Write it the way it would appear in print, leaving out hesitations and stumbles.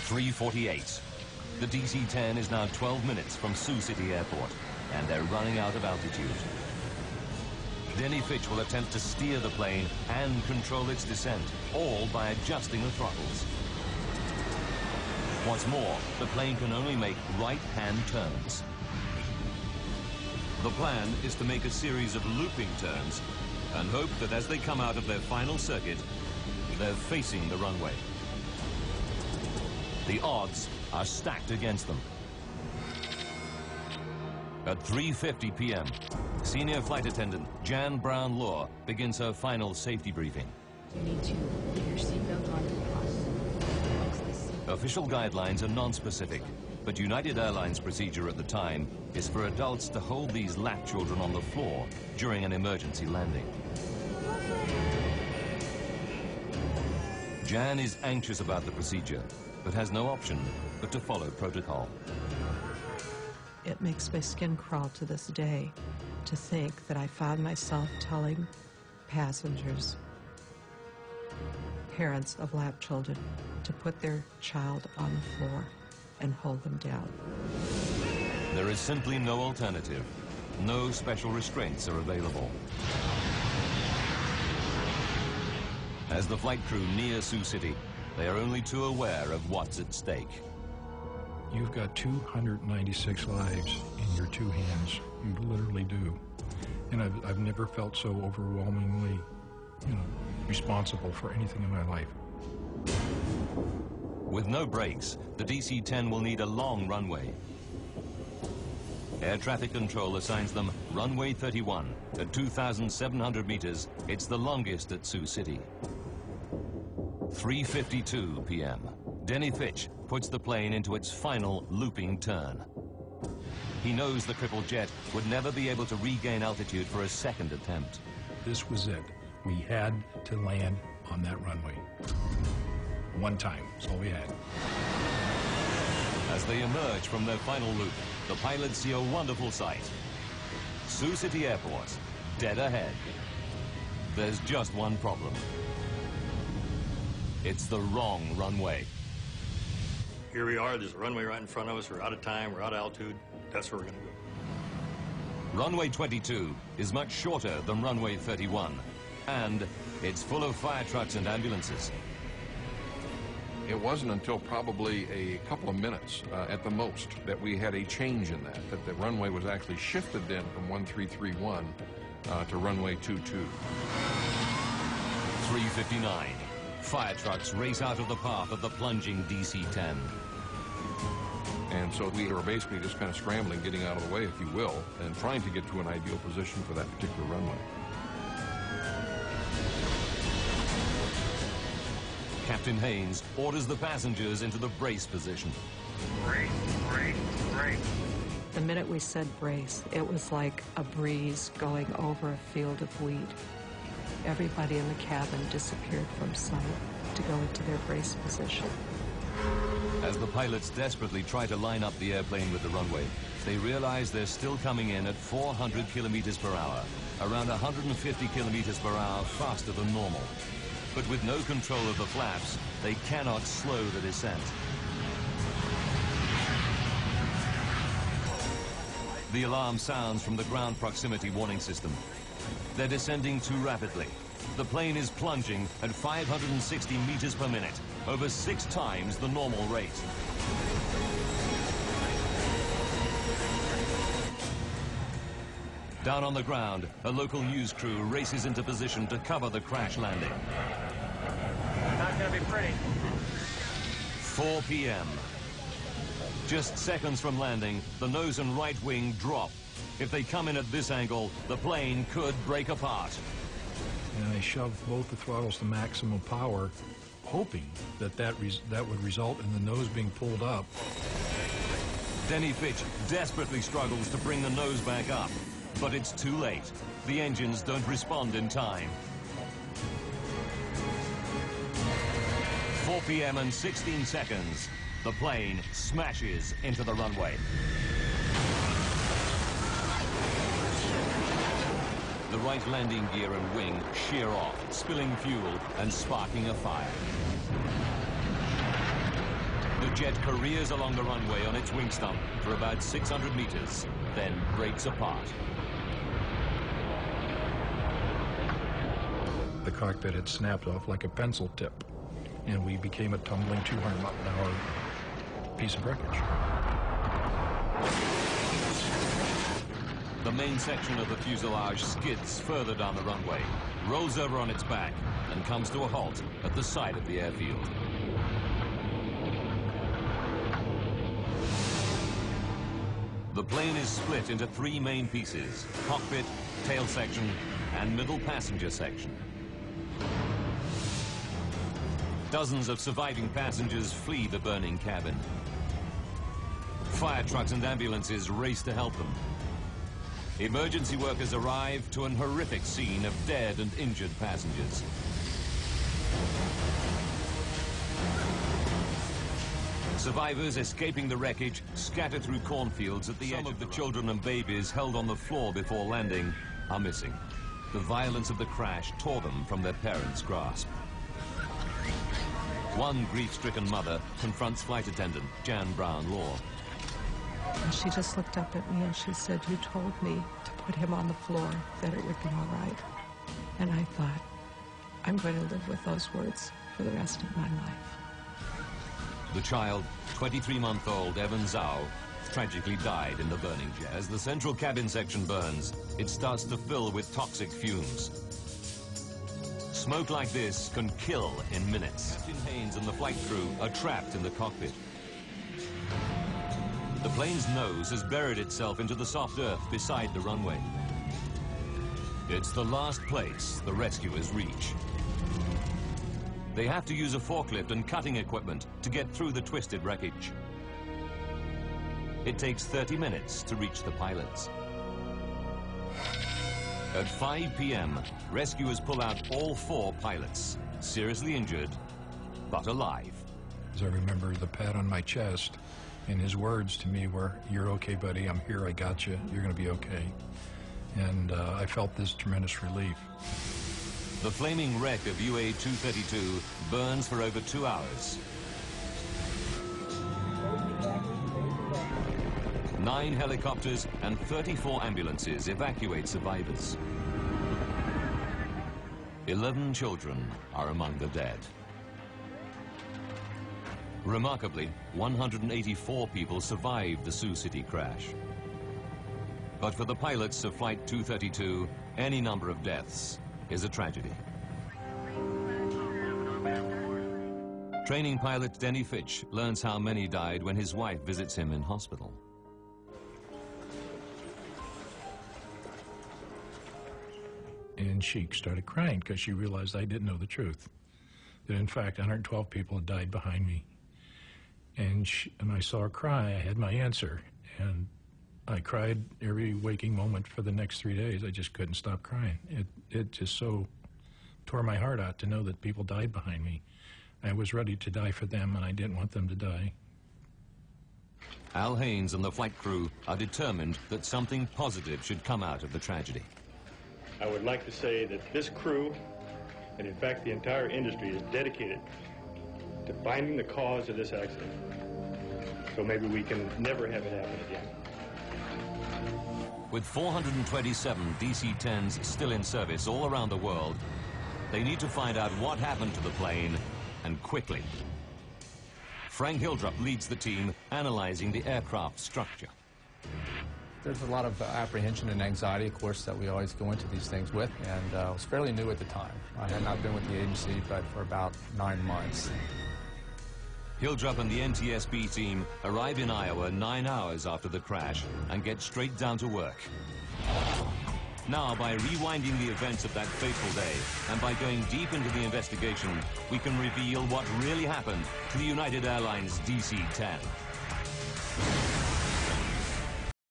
3:48. The DC-10 is now 12 minutes from Sioux City Airport, and they're running out of altitude. Denny Fitch will attempt to steer the plane and control its descent, all by adjusting the throttles. What's more, the plane can only make right-hand turns. The plan is to make a series of looping turns and hope that as they come out of their final circuit, they're facing the runway. The odds are stacked against them. At 3:50 p.m., Senior Flight Attendant Jan Brown-Law begins her final safety briefing. You need to put your seatbelt on and cross. Official guidelines are non-specific, but United Airlines procedure at the time is for adults to hold these lap children on the floor during an emergency landing. Jan is anxious about the procedure, but has no option but to follow protocol. It makes my skin crawl to this day to think that I found myself telling passengers, parents of lap children, to put their child on the floor and hold them down. There is simply no alternative. No special restraints are available. As the flight crew near Sioux City, they are only too aware of what's at stake. You've got 296 lives in your two hands. You literally do. And I've never felt so overwhelmingly, responsible for anything in my life. With no brakes, the DC-10 will need a long runway. Air traffic control assigns them runway 31 at 2,700 meters. It's the longest at Sioux City. 3:52 p.m. Denny Fitch puts the plane into its final looping turn. He knows the crippled jet would never be able to regain altitude for a second attempt. This was it. We had to land on that runway. One time, that's all we had. As they emerge from their final loop, the pilots see a wonderful sight. Sioux City Airport, dead ahead. There's just one problem. It's the wrong runway. Here we are, there's a runway right in front of us. We're out of time, we're out of altitude. That's where we're going to go. Runway 22 is much shorter than runway 31, and it's full of fire trucks and ambulances. It wasn't until probably a couple of minutes at the most that we had a change in that the runway was actually shifted then from 1331 to runway 22. 3:59. Fire trucks race out of the path of the plunging DC-10. And so we were basically just kind of scrambling, getting out of the way, if you will, and trying to get to an ideal position for that particular runway. Captain Haynes orders the passengers into the brace position. Brace, brace, brace. The minute we said brace, it was like a breeze going over a field of wheat. Everybody in the cabin disappeared from sight to go into their brace position. As the pilots desperately try to line up the airplane with the runway, they realize they're still coming in at 400 kilometers per hour, around 150 kilometers per hour faster than normal. But with no control of the flaps, they cannot slow the descent. The alarm sounds from the ground proximity warning system. They're descending too rapidly. The plane is plunging at 560 meters per minute, over 6 times the normal rate. Down on the ground, a local news crew races into position to cover the crash landing. Not going to be pretty. 4 p.m. Just seconds from landing, the nose and right wing drop. If they come in at this angle, the plane could break apart. And I shoved both the throttles to maximum power, hoping that would result in the nose being pulled up. Denny Fitch desperately struggles to bring the nose back up, but it's too late. The engines don't respond in time. 4 p.m. and 16 seconds, the plane smashes into the runway. The right landing gear and wing shear off, spilling fuel and sparking a fire. The The jet careers along the runway on its wing stump for about 600 meters, then breaks apart. The cockpit had snapped off like a pencil tip, and we became a tumbling 200-mile-an-hour piece of wreckage. The main section of the fuselage skids further down the runway, rolls over on its back, and comes to a halt at the side of the airfield. The plane is split into three main pieces: cockpit, tail section, and middle passenger section. Dozens of surviving passengers flee the burning cabin. Fire trucks and ambulances race to help them. Emergency workers arrive to an horrific scene of dead and injured passengers. Survivors escaping the wreckage scatter through cornfields at the edge. Some of the children and babies held on the floor before landing are missing. The violence of the crash tore them from their parents' grasp. One grief-stricken mother confronts flight attendant Jan Brown-Law. And she just looked up at me and she said, "You told me to put him on the floor, that it would be all right." And I thought, I'm going to live with those words for the rest of my life. The child, 23-month-old Evan Sioux, tragically died in the burning jet. As the central cabin section burns, it starts to fill with toxic fumes. Smoke like this can kill in minutes. Captain Haynes and the flight crew are trapped in the cockpit. The plane's nose has buried itself into the soft earth beside the runway. It's the last place the rescuers reach. They have to use a forklift and cutting equipment to get through the twisted wreckage. It takes 30 minutes to reach the pilots. At 5 p.m., rescuers pull out all 4 pilots, seriously injured, but alive. As I remember the pat on my chest, and his words to me were, "You're okay, buddy, I'm here, I got you, you're gonna be okay." And I felt this tremendous relief. The flaming wreck of UA-232 burns for over 2 hours. 9 helicopters and 34 ambulances evacuate survivors. 11 children are among the dead. Remarkably, 184 people survived the Sioux City crash. But for the pilots of Flight 232, any number of deaths is a tragedy. Training pilot Denny Fitch learns how many died when his wife visits him in hospital. And she started crying because she realized I didn't know the truth. That in fact 112 people had died behind me. And I saw her cry. I had my answer. And I cried every waking moment for the next 3 days. I just couldn't stop crying. It just so tore my heart out to know that people died behind me. I was ready to die for them, and I didn't want them to die. Al Haynes and the flight crew are determined that something positive should come out of the tragedy. I would like to say that this crew, and in fact the entire industry, is dedicated to finding the cause of this accident. So maybe we can never have it happen again. With 427 DC-10s still in service all around the world, they need to find out what happened to the plane, and quickly. Frank Hildrup leads the team analyzing the aircraft structure. There's a lot of apprehension and anxiety, of course, that we always go into these things with, and I was fairly new at the time. I had not been with the agency but for about 9 months. Hildrup and the NTSB team arrive in Iowa 9 hours after the crash and get straight down to work. Now, by rewinding the events of that fateful day and by going deep into the investigation, we can reveal what really happened to the United Airlines DC-10.